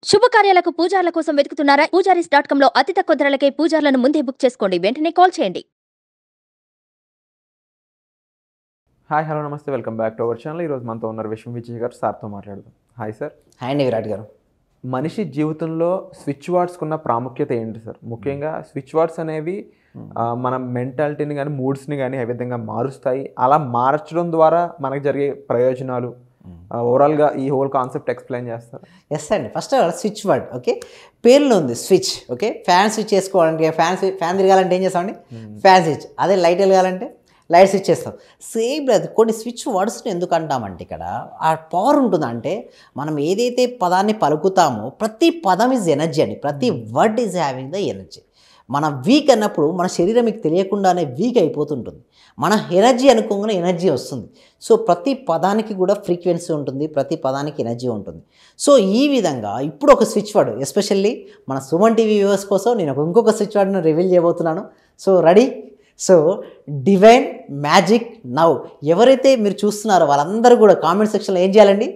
శుభకార్యాలకు పూజార్ల కోసం వెతుకుతున్నారా? పూజారీస్.com లో అతి తక్కువ ధరలకే పూజార్లను ముందే బుక్ చేసుకోండి. వెంటనే కాల్ చేయండి. హాయ్ హలో నమస్తే welcome back to our channel. ఈరోజు మనతో ఉన్నారు విశ్వం విజయ్ గారు. సార్తో మాట్లాడదాం. Hi sir. హాయ్ అండి విరాట్ గారు. మనిషి జీవితంలో స్విచ్ వర్డ్స్కున్న ప్రాముఖ్యత ఏంటి సార్? ముఖ్యంగా స్విచ్ వర్డ్స్ అనేవి మన మెంటాలిటీని కానీ మూడ్స్ని కానీ ఏ విధంగా మారుస్తాయి, అలా మార్చడం ద్వారా మనకు జరిగే ప్రయోజనాలు ఓవరాల్గా ఈ హోల్ కాన్సెప్ట్ ఎక్స్ప్లెయిన్ చేస్తారు? ఎస్ అండి. ఫస్ట్ స్విచ్ వర్డ్ ఓకే, పేర్లో ఉంది స్విచ్. ఓకే, ఫ్యాన్ స్విచ్ చేసుకోవాలంటే ఫ్యాన్ తిరగాలంటే ఏం చేస్తామండి? Fan switch. అదే లైట్ వెలగాలంటే లైట్ స్విచ్ చేస్తాం. సేమ్ లేదు. కొన్ని స్విచ్ వర్డ్స్ని ఎందుకు అంటామంటే ఇక్కడ ఆ పవర్ ఉంటుందంటే మనం ఏదైతే పదాన్ని పలుకుతామో ప్రతి పదం ఈజ్ ఎనర్జీ అండి. ప్రతి word is having the energy. మనం వీక్ అన్నప్పుడు మన శరీరం మీకు తెలియకుండానే వీక్ అయిపోతుంటుంది. మన ఎనర్జీ అనుకోగానే ఎనర్జీ వస్తుంది. సో ప్రతి పదానికి కూడా ఫ్రీక్వెన్సీ ఉంటుంది, ప్రతి పదానికి ఎనర్జీ ఉంటుంది. సో ఈ విధంగా ఇప్పుడు ఒక స్విచ్ వర్డ్ ఎస్పెషల్లీ మన సుమన్ టీవీ వ్యూవర్స్ కోసం నేను ఇంకొక స్విచ్ వర్డ్ను రివీల్ చేయబోతున్నాను. So ready? So divine magic now. ఎవరైతే మీరు చూస్తున్నారో వాళ్ళందరూ కూడా కామెంట్ సెక్షన్లో ఏం చేయాలండి?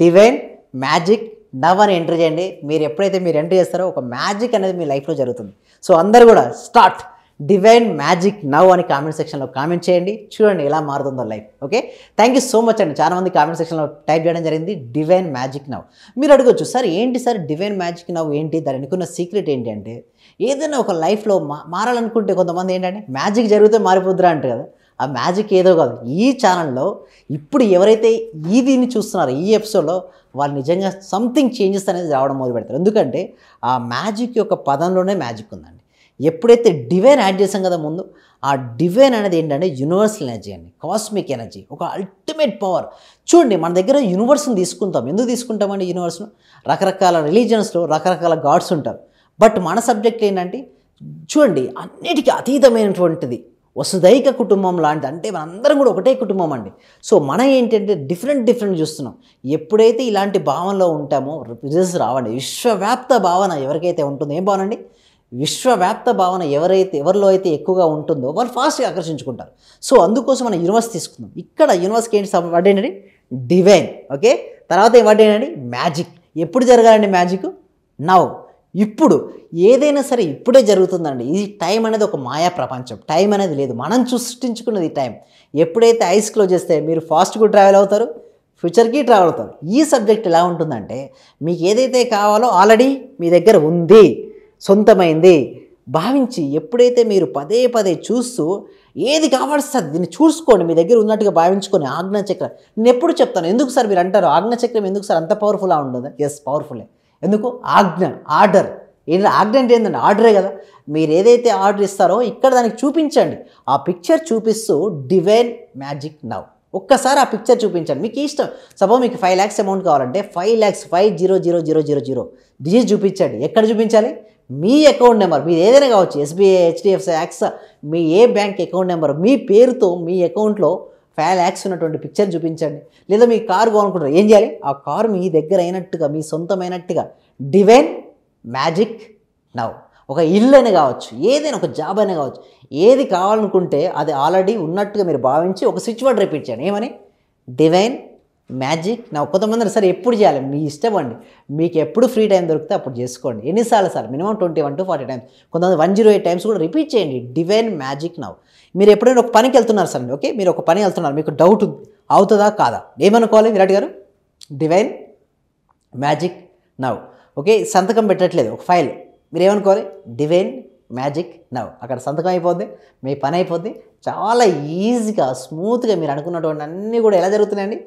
డివైన్ మ్యాజిక్ నవ్ అని ఎంటర్ చేయండి. మీరు ఎప్పుడైతే మీరు ఎంటర్ చేస్తారో ఒక మ్యాజిక్ అనేది మీ లైఫ్లో జరుగుతుంది. సో అందరూ కూడా స్టార్ట్ డివైన్ మ్యాజిక్ నవ్ అని కామెంట్ సెక్షన్లో కామెంట్ చేయండి. చూడండి ఎలా మారుతుందో life. Okay, thank you so much అండి. చాలామంది కామెంట్ సెక్షన్లో టైప్ చేయడం జరిగింది డివైన్ మ్యాజిక్ నవ్. మీరు అడగొచ్చు, సార్ ఏంటి సార్ డివైన్ మ్యాజిక్ నవ్ ఏంటి, దాని అనుకున్న సీక్రెట్ ఏంటి అంటే, ఏదైనా ఒక లైఫ్లో మారాలనుకుంటే కొంతమంది ఏంటంటే మ్యాజిక్ జరిగితే మారిపోద్దురా అంటారు కదా. ఆ మ్యాజిక్ ఏదో కాదు. ఈ ఛానల్లో ఇప్పుడు ఎవరైతే దీన్ని చూస్తున్నారో ఈ ఎపిసోడ్లో వాళ్ళు నిజంగా సంథింగ్ చేంజెస్ అనేది రావడం మొదలు పెడతారు. ఎందుకంటే ఆ మ్యాజిక్ యొక్క పదంలోనే మ్యాజిక్ ఉందండి. ఎప్పుడైతే డివైన్ యాడ్ చేసాం కదా ముందు, ఆ డివైన్ అనేది ఏంటంటే యూనివర్సల్ ఎనర్జీ అండి, కాస్మిక్ ఎనర్జీ, ఒక అల్టిమేట్ పవర్. చూడండి, మన దగ్గర యూనివర్స్ని తీసుకుంటాం. ఎందుకు తీసుకుంటామండి యూనివర్స్ను? రకరకాల రిలీజియన్స్లో రకరకాల గాడ్స్ ఉంటారు. బట్ మన సబ్జెక్ట్ ఏంటంటే చూడండి అన్నిటికీ అతీతమైనటువంటిది వసుదైక కుటుంబం లాంటిది. అంటే మనందరం కూడా ఒకటే కుటుంబం అండి. సో మనం ఏంటంటే డిఫరెంట్ చూస్తున్నాం. ఎప్పుడైతే ఇలాంటి భావనలో ఉంటామో రిజల్ట్స్ రావండి. విశ్వవ్యాప్త భావన ఎవరికైతే ఉంటుందో, ఏం భావన అండి? విశ్వవ్యాప్త భావన ఎవరిలో అయితే ఎక్కువగా ఉంటుందో వాళ్ళు ఫాస్ట్గా ఆకర్షించుకుంటారు. సో అందుకోసం మనం యూనివర్స్ తీసుకుందాం. ఇక్కడ యూనివర్స్కి ఏంటి వర్డ్ ఏంటండి? డివైన్. ఓకే, తర్వాత ఏ వర్డ్ ఏంటండి? మ్యాజిక్. ఎప్పుడు జరగాలండి మ్యాజిక్? నౌ. ఇప్పుడు ఏదైనా సరే ఇప్పుడే జరుగుతుందండి. ఈ టైం అనేది ఒక మాయా ప్రపంచం. టైం అనేది లేదు, మనం సృష్టించుకున్నది ఈ టైం. ఎప్పుడైతే ఐస్ క్లోజ్ చేస్తే మీరు ఫాస్ట్గా ట్రావెల్ అవుతారు, ఫ్యూచర్కి ట్రావెల్ అవుతారు. ఈ సబ్జెక్ట్ ఎలా ఉంటుందంటే మీకు ఏదైతే కావాలో ఆల్రెడీ మీ దగ్గర ఉంది, సొంతమైంది భావించి ఎప్పుడైతే మీరు పదే చూస్తూ ఏది కావాల్సింది దీన్ని చూసుకోండి, మీ దగ్గర ఉన్నట్టుగా భావించుకొని ఆజ్ఞాచక్రం. నేను ఎప్పుడు చెప్తాను, ఎందుకు సార్ మీరు అంటారు ఆజ్ఞాచక్రం ఎందుకు సార్ అంత పవర్ఫుల్గా ఉంటుంది? ఎస్, పవర్ఫుల్లే. ఎందుకు? ఆజ్ఞ, ఆర్డర్. ఏంటి ఆజ్ఞ అంటే ఏంటంటే ఆర్డరే కదా. మీరు ఏదైతే ఆర్డర్ ఇస్తారో ఇక్కడ దానికి చూపించండి. ఆ పిక్చర్ చూపిస్తూ డివైన్ మ్యాజిక్ నవ్. ఒక్కసారి ఆ పిక్చర్ చూపించండి. మీకు ఇష్టం. సపోజ్ మీకు 5 lakhs అమౌంట్ కావాలంటే 5 lakhs 500000 డిజిట్ చూపించండి. ఎక్కడ చూపించాలి? మీ అకౌంట్ నెంబర్, మీరు ఏదైనా కావచ్చు, ఎస్బీఐ, హెచ్డిఎఫ్సి, యాక్సా, మీ ఏ బ్యాంక్ అకౌంట్ నెంబర్, మీ పేరుతో మీ అకౌంట్లో 5 lakhs ఉన్నటువంటి పిక్చర్ చూపించండి. లేదా మీ కారు కావాలనుకుంటారు, ఏం చేయాలి? ఆ కారు మీ దగ్గర అయినట్టుగా, మీ సొంతమైనట్టుగా డివైన్ మ్యాజిక్ నవ్. ఒక ఇల్లు అయినా కావచ్చు, ఏదైనా ఒక జాబ్ అయినా కావచ్చు, ఏది కావాలనుకుంటే అది ఆల్రెడీ ఉన్నట్టుగా మీరు భావించి ఒక స్విచ్ వర్డ్ రిపీట్ చేయండి. ఏమని? Divine magic now. కొంతమంది సరే ఎప్పుడు చేయాలి? మీ ఇష్టం అండి. మీకు ఎప్పుడు ఫ్రీ టైం దొరికితే అప్పుడు చేసుకోండి. ఎన్నిసార్లు సార్? మినిమం 21 to 40 times, కొంతమంది 108 times కూడా రిపీట్ చేయండి డివైన్ మ్యాజిక్ నవ్. మీరు ఎప్పుడైనా ఒక పనికి వెళ్తున్నారు సార్, ఓకే, మీరు ఒక పని వెళ్తున్నారు, మీకు డౌట్ ఉంది అవుతుందా కాదా, ఏమనుకోవాలి విరాట్ గారు? Divine magic now. ఓకే, సంతకం పెట్టట్లేదు ఒక ఫైల్, మీరు ఏమనుకోవాలి? Divine magic now. అక్కడ సంతకం అయిపోద్ది, మీ పని అయిపోద్ది. చాలా ఈజీగా స్మూత్గా మీరు అనుకున్నటువంటి అన్నీ కూడా ఎలా జరుగుతున్నాయండి?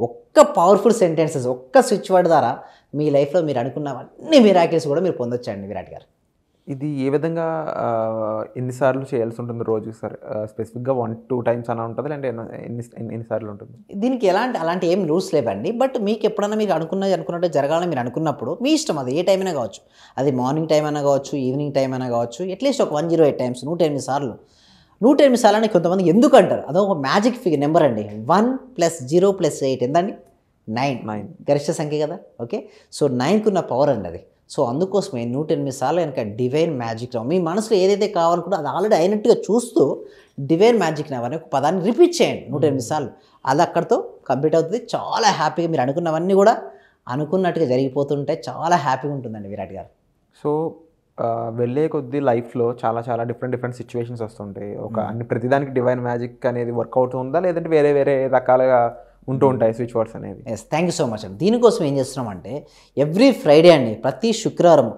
ఒక్క పవర్ఫుల్ సెంటెన్సెస్, ఒక్క స్విచ్ వర్డ్ ద్వారా మీ లైఫ్లో మీరు అనుకున్నవన్నీ మిరాకిల్స్ కూడా మీరు పొందొచ్చండి విరాట్ గారు. ఇది ఏ విధంగా ఎన్నిసార్లు చేయాల్సి ఉంటుంది రోజు సార్? స్పెసిఫిక్గా 1-2 times అలా ఉంటుంది, అంటే ఎన్నిసార్లు ఉంటుంది? దీనికి అలాంటి ఏం రూల్స్ లేవండి. బట్ మీకు ఎప్పుడైనా మీరు అనుకున్నట్టు జరగాలని మీరు అనుకున్నప్పుడు మీ ఇష్టం, అది ఏ టైం అయినా కావచ్చు. అది మార్నింగ్ టైం అయినా కావచ్చు, ఈవినింగ్ టైం అయినా కావచ్చు. అట్లీస్ట్ ఒక 108 times, 108 సార్లు. 108 సార్లు అని కొంతమంది ఎందుకు అంటారు? అదొక మ్యాజిక్ ఫిగర్ నెంబర్ అండి. 1 + 0 + 8 ఎంతండి? 9 గరిష్ట సంఖ్య కదా. ఓకే, సో 9కు ఉన్న పవర్ అండి అది. సో అందుకోసమే 108 సార్లు కనుక డివైన్ మ్యాజిక్ నవ్, మీ మనసులో ఏదైతే కావాలనుకుంటే అది ఆల్రెడీ అయినట్టుగా చూస్తూ డివైన్ మ్యాజిక్ నవ్ అనే ఒక పదాన్ని రిపీట్ చేయండి 108 సార్లు. అది అక్కడితో కంప్లీట్ అవుతుంది. చాలా హ్యాపీగా మీరు అనుకున్నవన్నీ కూడా అనుకున్నట్టుగా జరిగిపోతుంటే చాలా హ్యాపీగా ఉంటుందండి విరాట్ గారు. సో వెళ్ళే కొద్దీ లైఫ్లో చాలా చాలా డిఫరెంట్ సిచ్యువేషన్స్ వస్తుంటాయి. అన్ని ప్రతిదానికి డివైన్ మ్యాజిక్ అనేది వర్కౌట్ ఉందా, లేదంటే వేరే వేరే రకాలుగా ఉంటూ ఉంటాయి స్విచ్ వర్డ్స్ అనేది? Yes, thank you so much అండి. దీనికోసం ఏం చేస్తున్నామంటే ఎవ్రీ ఫ్రైడే అండి, ప్రతి శుక్రవారం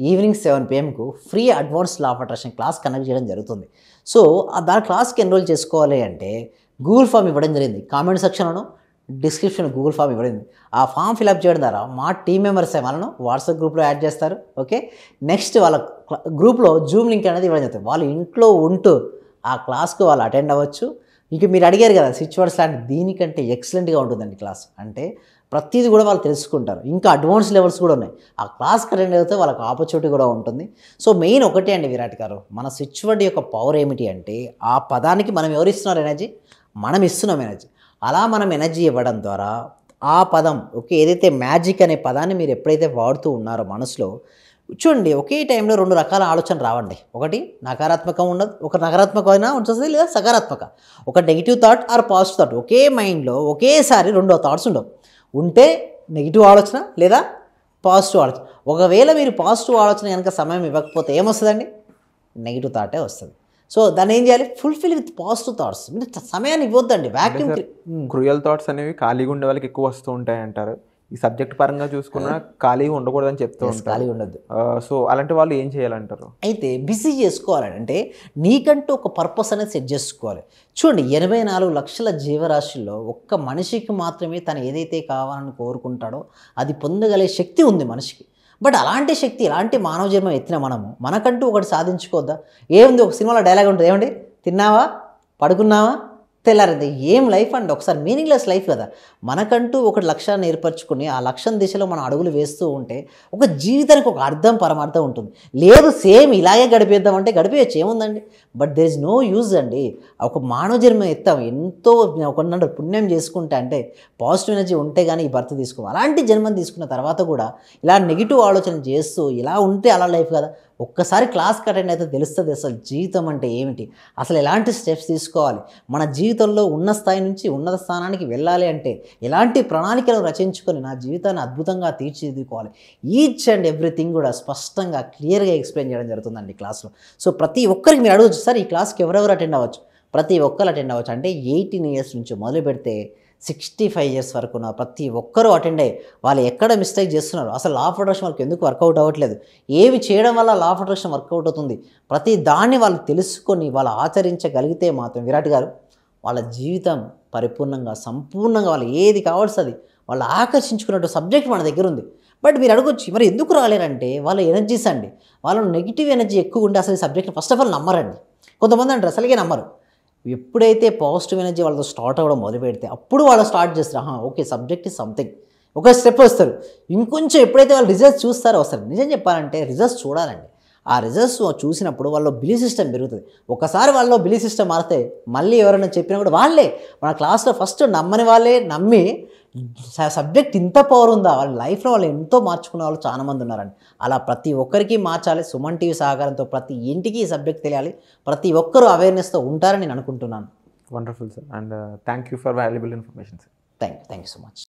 evening 7 PM free advance law of attraction class conduct చేయడం జరుగుతుంది. సో దాని క్లాస్కి ఎన్రోల్ చేసుకోవాలి అంటే గూగుల్ ఫామ్ ఇవ్వడం జరిగింది. కామెంట్ సెక్షన్లోను డిస్క్రిప్షన్ గూగుల్ ఫామ్ ఇవ్వడింది. ఆ ఫామ్ ఫిల్అప్ చేయడం ద్వారా మా టీం మెంబర్స్ వాళ్ళను వాట్సాప్ గ్రూప్లో యాడ్ చేస్తారు. ఓకే, నెక్స్ట్ వాళ్ళ గ్రూప్లో జూమ్ లింక్ అనేది ఇవ్వడం జరుగుతుంది. వాళ్ళు ఇంట్లో ఉంటూ ఆ క్లాస్కు వాళ్ళు అటెండ్ అవ్వచ్చు. ఇక మీరు అడిగారు కదా స్విచ్ వర్డ్స్ లాంటి, దీనికంటే ఎక్సలెంట్గా ఉంటుందండి క్లాస్. అంటే ప్రతిదీ కూడా వాళ్ళు తెలుసుకుంటారు. ఇంకా అడ్వాన్స్ లెవెల్స్ కూడా ఉన్నాయి. ఆ క్లాస్కి అటెండ్ అయితే వాళ్ళకి ఆపర్చునిటీ కూడా ఉంటుంది. సో మెయిన్ ఒకటే అండి విరాట్ గారు, మన స్విచ్ వర్డ్ యొక్క పవర్ ఏమిటి అంటే ఆ పదానికి మనం ఎవరు ఇస్తున్నారు ఎనర్జీ, మనం ఇస్తున్నాం ఎనర్జీ. అలా మనం ఎనర్జీ ఇవ్వడం ద్వారా ఆ పదం ఓకే ఏదైతే మ్యాజిక్ అనే పదాన్ని మీరు ఎప్పుడైతే వాడుతూ ఉన్నారో మనసులో, చూడండి ఒకే టైంలో 2 రకాల ఆలోచన రావండి. ఒకటి నకారాత్మకం ఉండదు, ఒక నకారాత్మకమైన ఉంటుంది లేదా సకారాత్మక, ఒక negative thought or positive thought. ఒకే మైండ్లో ఒకేసారి 2 థాట్స్ ఉండవు. ఉంటే నెగిటివ్ ఆలోచన లేదా పాజిటివ్ ఆలోచన. ఒకవేళ మీరు పాజిటివ్ ఆలోచన కనుక సమయం ఇవ్వకపోతే ఏమొస్తుందండి, నెగిటివ్ థాటే వస్తుంది. సో దాన్ని ఏం చేయాలి, ఫుల్ఫిల్ విత్ పాజిటివ్ థాట్స్. మీరు సమయాన్ని ఇవ్వద్దండి. వ్యాక్యూమ్ క్రూయల్ థాట్స్ అనేవి ఖాళీగా ఉండే వాళ్ళకి ఎక్కువ వస్తూ ఉంటాయి అంటారు. ఈ సబ్జెక్ట్ పరంగా చూసుకున్నా ఖాళీగా ఉండకూడదని చెప్తూ ఉంటారు. ఖాళీగా ఉండద్దు. సో అలాంటి వాళ్ళు ఏం చేయాలంటారు? అయితే బిజీ చేసుకోవాలండి. అంటే నీకంటూ ఒక పర్పస్ అనేది సెట్ చేసుకోవాలి. చూడండి 84 లక్షల జీవరాశుల్లో ఒక్క మనిషికి మాత్రమే తను ఏదైతే కావాలని కోరుకుంటాడో అది పొందగలిగే శక్తి ఉంది మనిషికి. బట్ అలాంటి శక్తి, ఇలాంటి మానవ జన్మ ఎత్తిన మనకంటూ ఒకటి సాధించుకోవద్దా? ఏముంది, ఒక సినిమాలో డైలాగ్ ఉంటుంది, ఏమండి, తిన్నావా పడుకున్నావా తెల్లారింది. ఏం లైఫ్ అండి, ఒకసారి మీనింగ్లెస్ లైఫ్ కదా. మనకంటూ ఒక లక్ష్యాన్ని ఏర్పరచుకుని ఆ లక్ష్యం దిశలో మనం అడుగులు వేస్తూ ఉంటే ఒక జీవితానికి ఒక అర్థం పరమార్థం ఉంటుంది. లేదు సేమ్ ఇలాగే గడిపేద్దామంటే గడిపేయచ్చు, ఏముందండి. But there is no use అండి. ఒక మానవ జన్మ ఎత్తాం, ఎంతో ఒక పుణ్యం చేసుకుంటే అంటే పాజిటివ్ ఎనర్జీ ఉంటే కానీ ఈ బర్త్ తీసుకోవాలి. అలాంటి జన్మను తీసుకున్న తర్వాత కూడా ఇలా నెగిటివ్ ఆలోచన చేస్తూ ఇలా ఉంటే అలా లైఫ్ కదా. ఒక్కసారి క్లాస్కి అటెండ్ అయితే తెలుస్తుంది అసలు జీవితం అంటే ఏమిటి, అసలు ఎలాంటి స్టెప్స్ తీసుకోవాలి, మన జీవితంలో ఉన్న స్థాయి నుంచి ఉన్నత స్థానానికి వెళ్ళాలి అంటే ఎలాంటి ప్రణాళికలు రచించుకొని నా జీవితాన్ని అద్భుతంగా తీర్చిదిద్దుకోవాలి. ఈచ్ అండ్ ఎవ్రీథింగ్ కూడా స్పష్టంగా క్లియర్గా ఎక్స్ప్లెయిన్ చేయడం జరుగుతుందండి క్లాస్లో. సో ప్రతి ఒక్కరికి మీరు అడగచ్చు, సార్ ఈ క్లాస్కి ఎవరెవరు అటెండ్ అవ్వచ్చు? ప్రతి ఒక్కరు అటెండ్ అవ్వచ్చు. అంటే 18 years నుంచి మొదలు పెడితే 65 years వరకు ఉన్న ప్రతి ఒక్కరూ అటెండ్ అయ్యి వాళ్ళు ఎక్కడ మిస్టేక్ చేస్తున్నారు, అసలు లా ఆఫ్ అట్రాక్షన్ వాళ్ళకి ఎందుకు వర్కౌట్ అవ్వట్లేదు, ఏవి చేయడం వల్ల లా ఆఫ్ అట్రాక్షన్ వర్కౌట్ అవుతుంది, ప్రతి దాన్ని వాళ్ళు తెలుసుకొని వాళ్ళు ఆచరించగలిగితే మాత్రం విరాట్ గారు వాళ్ళ జీవితం పరిపూర్ణంగా సంపూర్ణంగా వాళ్ళు ఏది కావాల్సింది వాళ్ళు ఆకర్షించుకున్నట్టు సబ్జెక్ట్ మన దగ్గర ఉంది. బట్ మీరు అడగొచ్చు మరి ఎందుకు రాలేరంటే వాళ్ళ ఎనర్జీస్ అండి, వాళ్ళ నెగిటివ్ ఎనర్జీ ఎక్కువ ఉంటే అసలు ఈ సబ్జెక్ట్ని ఫస్ట్ ఆఫ్ ఆల్ నమ్మరండి. కొంతమంది అంటారు అసలుగే నమ్మరు. ఎప్పుడైతే పాజిటివ్ ఎనర్జీ వాళ్ళతో స్టార్ట్ అవ్వడం మొదలు పెడితే అప్పుడు వాళ్ళు స్టార్ట్ చేస్తారు, ఓకే సబ్జెక్ట్ ఇస్ సంథింగ్, ఒక స్టెప్ వస్తారు. ఇంకొంచెం ఎప్పుడైతే వాళ్ళు రిజల్ట్స్ చూస్తారో వస్తారు. నిజం చెప్పాలంటే రిజల్ట్స్ చూడాలండి. ఆ రిజల్ట్స్ చూసినప్పుడు వాళ్ళ బిలీఫ్ సిస్టమ్ పెరుగుతుంది. ఒకసారి వాళ్ళలో బిలీఫ్ సిస్టమ్ మారితే మళ్ళీ ఎవరైనా చెప్పినా కూడా వాళ్ళే మన క్లాస్లో ఫస్ట్ నమ్మని వాళ్ళే నమ్మి సబ్జెక్ట్ ఇంత పవర్ ఉందా, వాళ్ళ లైఫ్లో వాళ్ళు ఎంతో మార్చుకున్న వాళ్ళు చాలామంది ఉన్నారండి. అలా ప్రతి ఒక్కరికి మార్చాలి. సుమన్ టీవీ సహకారంతో ప్రతి ఇంటికి ఈ సబ్జెక్ట్ తెలియాలి. ప్రతి ఒక్కరూ అవేర్నెస్తో ఉంటారని నేను అనుకుంటున్నాను. Wonderful sir, and thank you for valuable information sir. Thank you so much.